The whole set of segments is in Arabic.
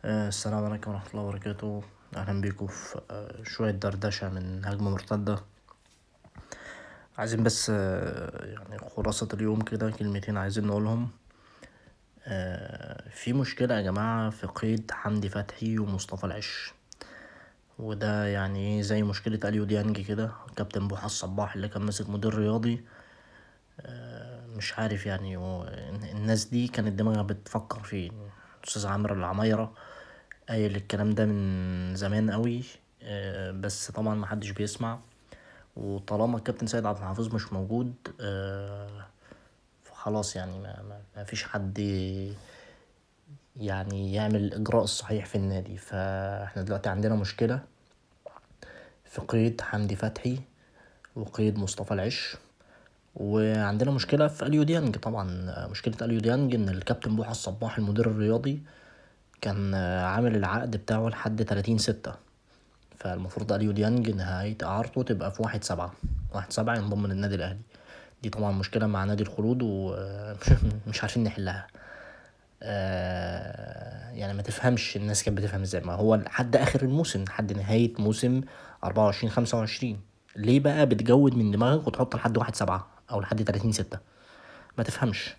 السلام عليكم ورحمة الله وبركاته. أهلا بيكم في شوية دردشة من هجمة مرتدة. عايزين بس يعني خلاصة اليوم كده كلمتين عايزين نقولهم. في مشكلة يا جماعة في قيد حمدي فتحي ومصطفى العش، وده يعني ايه زي مشكلة أليو ديانج كده. كابتن بوحة الصباح اللي كان ماسك مدير رياضي، مش عارف يعني الناس دي كانت دماغها بتفكر فيه. أستاذ عامر العمايرة قايل الكلام ده من زمان قوي، بس طبعا محدش بيسمع. وطالما الكابتن سيد عبد الحفيظ مش موجود، فخلاص يعني ما فيش حد يعني يعمل الإجراء الصحيح في النادي. فاحنا دلوقتي عندنا مشكلة في قيد حمدي فتحي وقيد مصطفى العش، وعندنا مشكلة في أليو ديانج. طبعا مشكلة أليو ديانج إن الكابتن بوحة الصباح المدير الرياضي كان عامل العقد بتاعه لحد 30/6، فالمفروض أليو ديانج نهاية إعارته تبقى في 1/7، 1/7 ينضم للنادي الأهلي. دي طبعا مشكلة مع نادي الخلود ومش عارفين نحلها. يعني ما تفهمش الناس كانت بتفهم ازاي، ما هو لحد آخر الموسم، لحد نهاية موسم 24/25. ليه بقى بتجود من دماغك وتحط لحد 1/7 أو لحد 30/6؟ ما تفهمش.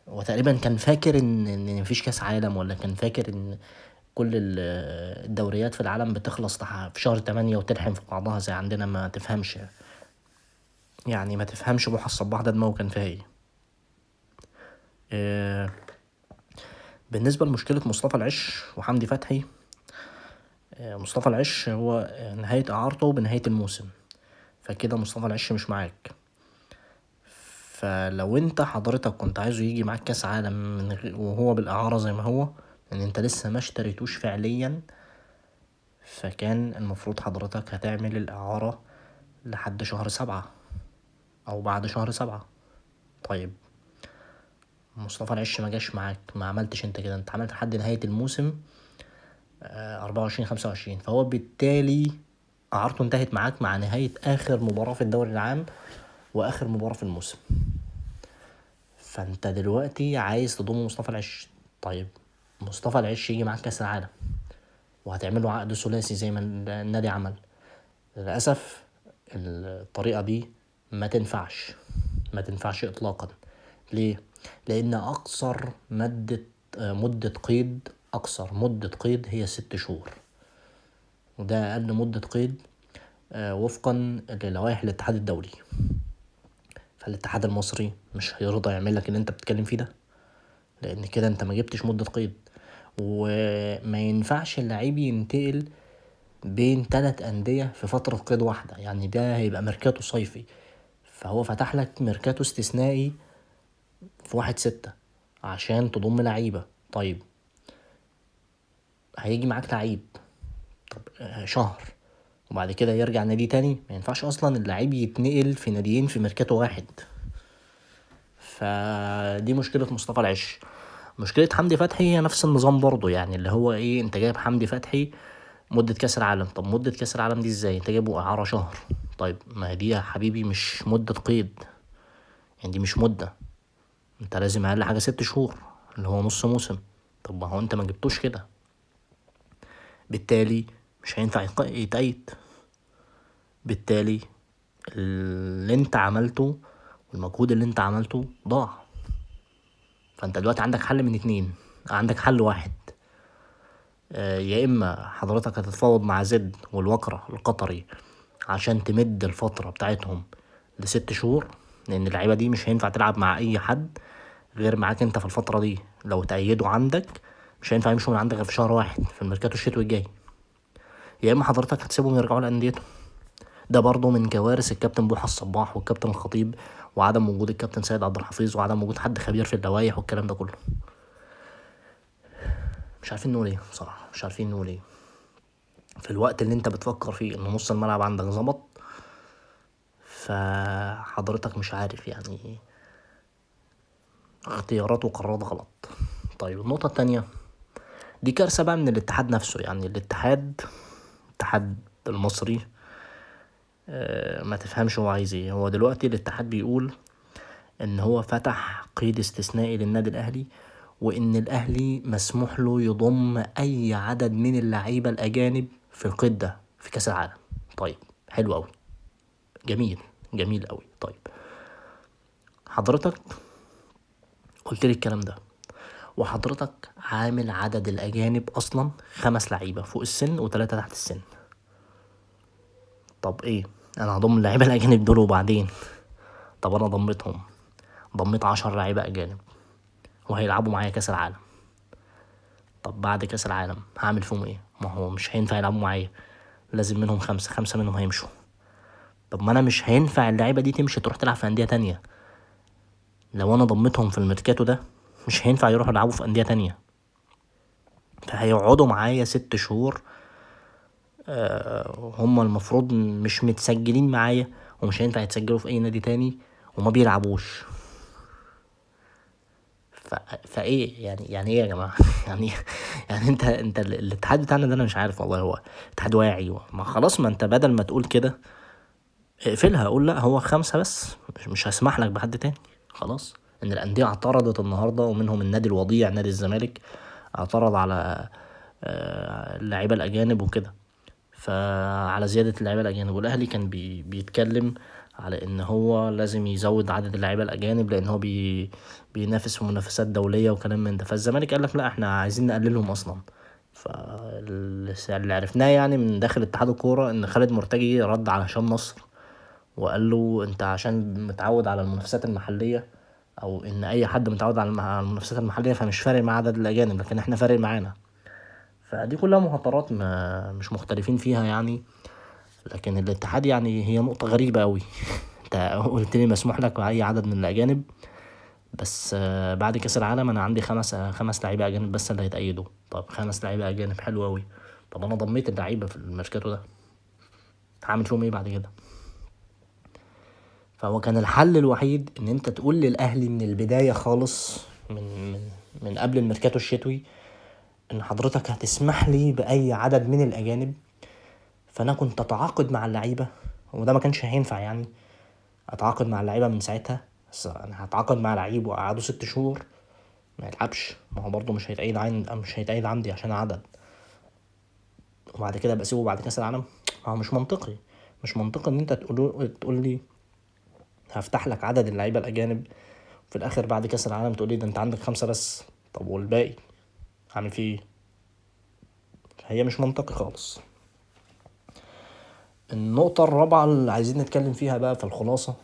وتقريبا كان فاكر ان مفيش كاس عالم، ولا كان فاكر ان كل الدوريات في العالم بتخلص في شهر 8 وتلحم في بعضها زي عندنا. ما تفهمش يعني ما تفهمش بوحة الصباح ده دماغه كان فيها ايه. آه، بالنسبة لمشكلة مصطفى العش وحمدي فتحي، مصطفى العش هو نهاية إعارته بنهاية الموسم، فكده مصطفى العش مش معاك. فلو انت حضرتك كنت عايزه يجي معاك كاس عالم وهو بالإعارة زي ما هو، لأن انت لسه ما اشتريتوش فعليا، فكان المفروض حضرتك هتعمل الإعارة لحد شهر 7 أو بعد شهر 7. طيب مصطفى العش ما جاش معاك، ما عملتش انت كده، انت عملت لحد نهاية الموسم 24/25، فهو بالتالي إعارته انتهت معاك مع نهاية آخر مباراة في الدوري العام وآخر مباراة في الموسم. فانت دلوقتي عايز تضم مصطفى العش. طيب مصطفى العش يجي معاك كاس العالم وهتعمله عقد ثلاثي زي ما النادي عمل. للأسف الطريقة دي ما تنفعش، ما تنفعش إطلاقا. ليه؟ لأن مدة قيد، أقصر مدة قيد هي 6 شهور، وده أقل مدة قيد وفقا للوائح الاتحاد الدولي. فالاتحاد المصري مش هيرضى يعمل لك اللي انت بتتكلم فيه ده، لأن كده انت ما جبتش مدة قيد. وما ينفعش اللعيب ينتقل بين 3 أندية في فترة قيد واحدة، يعني ده هيبقى ميركاتو صيفي، فهو فتح لك ميركاتو استثنائي في 1/6 عشان تضم لعيبة. طيب هيجي معاك لعيب، طب شهر وبعد كده يرجع نادي تاني، ما ينفعش اصلا اللعيب يتنقل في ناديين في ميركاتو واحد. فدي مشكلة مصطفى العش. مشكلة حمدي فتحي هي نفس النظام برضو، يعني اللي هو ايه، انت جايب حمدي فتحي مدة كاس العالم. طب مدة كاس العالم دي ازاي انت جايبه اعارة شهر؟ طيب ما هي دي يا حبيبي مش مدة قيد، يعني دي مش مدة، انت لازم اقل حاجة 6 شهور اللي هو نص موسم. طب ما هو انت ما جبتوش كده، بالتالي مش هينفع يتأيد. بالتالي اللي انت عملته والمجهود اللي انت عملته ضاع. فانت دلوقتي عندك حل من اتنين، عندك حل واحد. يا اما حضرتك هتتفاوض مع زد والوكرة القطري عشان تمد الفترة بتاعتهم ل6 شهور، لان اللعيبة دي مش هينفع تلعب مع اي حد غير معاك انت في الفترة دي. لو تأيدوا عندك مش هينفع يمشوا من عندك غير في شهر واحد في الميركاتو الشتوي الجاي. يا اما حضرتك هتسيبهم يرجعوا لأنديتهم. ده برضه من كوارث الكابتن بوحة الصباح والكابتن الخطيب، وعدم وجود الكابتن سيد عبد الحفيظ، وعدم وجود حد خبير في اللوائح والكلام ده كله. مش عارفين نقول ايه بصراحة، مش عارفين نقول ايه في الوقت اللي انت بتفكر فيه ان نص الملعب عندك ظبط، فحضرتك مش عارف يعني اختيارات وقرارات غلط. طيب النقطة التانية، دي كارثة بقى من الاتحاد نفسه. يعني الاتحاد المصري ما تفهمش هو عايز ايه. هو دلوقتي الاتحاد بيقول ان هو فتح قيد استثنائي للنادي الاهلي وان الاهلي مسموح له يضم اي عدد من اللعيبه الاجانب في القيد ده في كاس العالم. طيب حلو قوي، جميل، جميل قوي. طيب حضرتك قلت لي الكلام ده، وحضرتك عامل عدد الاجانب اصلا 5 لعيبه فوق السن و3 تحت السن. طب ايه، انا هضم اللعيبه الاجانب دول وبعدين؟ طب انا ضميت 10 لعيبه اجانب وهيلعبوا معايا كاس العالم. طب بعد كاس العالم هعمل فيهم ايه؟ ما هو مش هينفع يلعبوا معايا، لازم منهم 5 منهم هيمشوا. طب ما انا مش هينفع اللعيبه دي تمشي تروح تلعب في انديه تانية. لو انا ضمتهم في الميركاتو ده مش هينفع يروحوا يلعبوا في انديه تانية، فهيقعدوا معايا 6 شهور. هم المفروض مش متسجلين معايا، ومش هينفع يتسجلوا في اي نادي تاني وما بيلعبوش. فايه يعني ايه يا جماعه؟ يعني يعني انت الاتحاد بتاعنا ده انا مش عارف والله، هو اتحاد واعي؟ ما خلاص، ما انت بدل ما تقول كده اقفلها، قول لا هو 5 بس، مش هسمح لك بحد تاني. خلاص. ان الانديه اعترضت النهارده، ومنهم النادي الوضيع نادي الزمالك اعترض على اللعيبه الاجانب وكده، فعلى زياده اللعيبه الاجانب. والاهلي كان بيتكلم على ان هو لازم يزود عدد اللعيبه الاجانب لان هو بينافس في منافسات دوليه وكلام من ده. فالزمالك قال لك لا احنا عايزين نقللهم اصلا. فاللي عرفناه يعني من داخل اتحاد الكوره ان خالد مرتجي رد على هشام نصر وقال له انت عشان متعود على المنافسات المحليه، او ان اي حد متعود على المنافسات المحليه فمش فارق مع عدد الاجانب، لكن احنا فارق معانا. فدي كلها مهاترات ما مش مختلفين فيها يعني. لكن الاتحاد يعني هي نقطة غريبة أوي. انت قلت لي مسموح لك بأي عدد من الأجانب، بس بعد كأس العالم أنا عندي 5 لعيبة أجانب بس اللي هيتأيدوا. طب 5 لعيبة أجانب حلو أوي، طب أنا ضميت اللعيبة في الميركاتو ده هعمل فيهم إيه بعد كده؟ فهو كان الحل الوحيد إن أنت تقول للأهلي من البداية خالص، من قبل الميركاتو الشتوي، إن حضرتك هتسمح لي بأي عدد من الأجانب. فأنا كنت أتعاقد مع اللعيبة، وده ما كانش هينفع يعني اتعاقد مع اللعيبه من ساعتها. بس انا هتعاقد مع لعيب واقعده 6 شهور ما يلعبش، ما هو برضه مش هيتأيد عندي عشان عدد، وبعد كده ابقى اسيبه بعد كاس العالم. هو مش منطقي، مش منطقي ان انت تقول لي هفتح لك عدد اللعيبه الاجانب، وفي الاخر بعد كاس العالم تقول لي ده انت عندك 5 بس. طب والباقي هعمل فيه ايه؟ هي مش منطقي خالص. النقطة الرابعة اللي عايزين نتكلم فيها بقى في الخلاصة،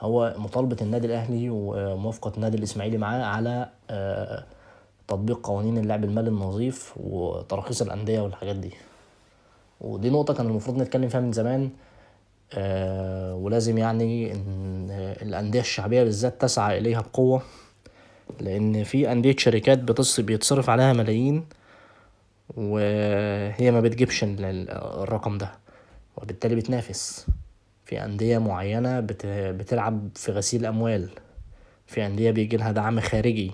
هو مطالبة النادي الأهلي وموافقة النادي الإسماعيلي معاه على تطبيق قوانين اللعب المالي النظيف وتراخيص الأندية والحاجات دي. ودي نقطة كان المفروض نتكلم فيها من زمان. ولازم يعني إن الأندية الشعبية بالذات تسعى إليها بقوة، لأن في أندية شركات بيتصرف عليها ملايين وهي ما بتجيبش الرقم ده، وبالتالي بتنافس. في أندية معينة بتلعب في غسيل أموال، في أندية بيجي لها دعم خارجي.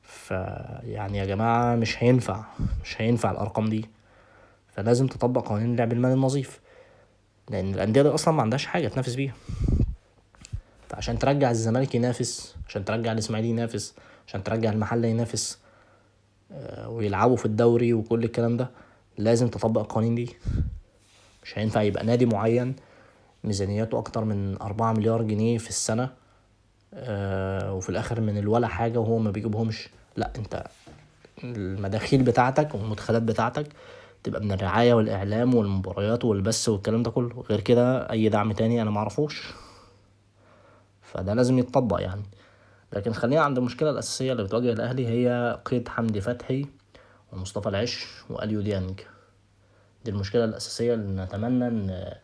فيعني يا جماعة مش هينفع الأرقام دي. فلازم تطبق قوانين اللعب المالي النظيف، لأن الأندية دي أصلا ما عندهاش حاجة تنافس بيها. فعشان ترجع الزمالك ينافس، عشان ترجع الإسماعيلي ينافس، عشان ترجع المحلة ينافس ويلعبوا في الدوري وكل الكلام ده، لازم تطبق القوانين دي. مش هينفع يبقى نادي معين ميزانياته أكتر من 4 مليار جنيه في السنة وفي الآخر من الولا حاجة وهو ما بيجيبهمش. لا، انت المداخيل بتاعتك والمدخلات بتاعتك تبقى من الرعاية والإعلام والمباريات والبث والكلام ده كله، غير كده أي دعم تاني أنا معرفوش. فده لازم يتطبق يعني. لكن خلينا عند المشكلة الأساسية اللي بتواجه الأهلي، هي قيد حمدي فتحي ومصطفى العش وأليو ديانج. دي المشكلة الأساسية اللي نتمنى إن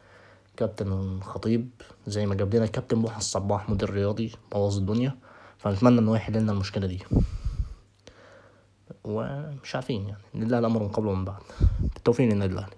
كابتن خطيب زي ما جاب لنا الكابتن محمد الصباح مدير رياضي بوظ الدنيا، فنتمنى إن هو يحل لنا المشكلة دي. ومش عارفين يعني، لله الأمر من قبل ومن بعد. بالتوفيق للنادي الأهلي.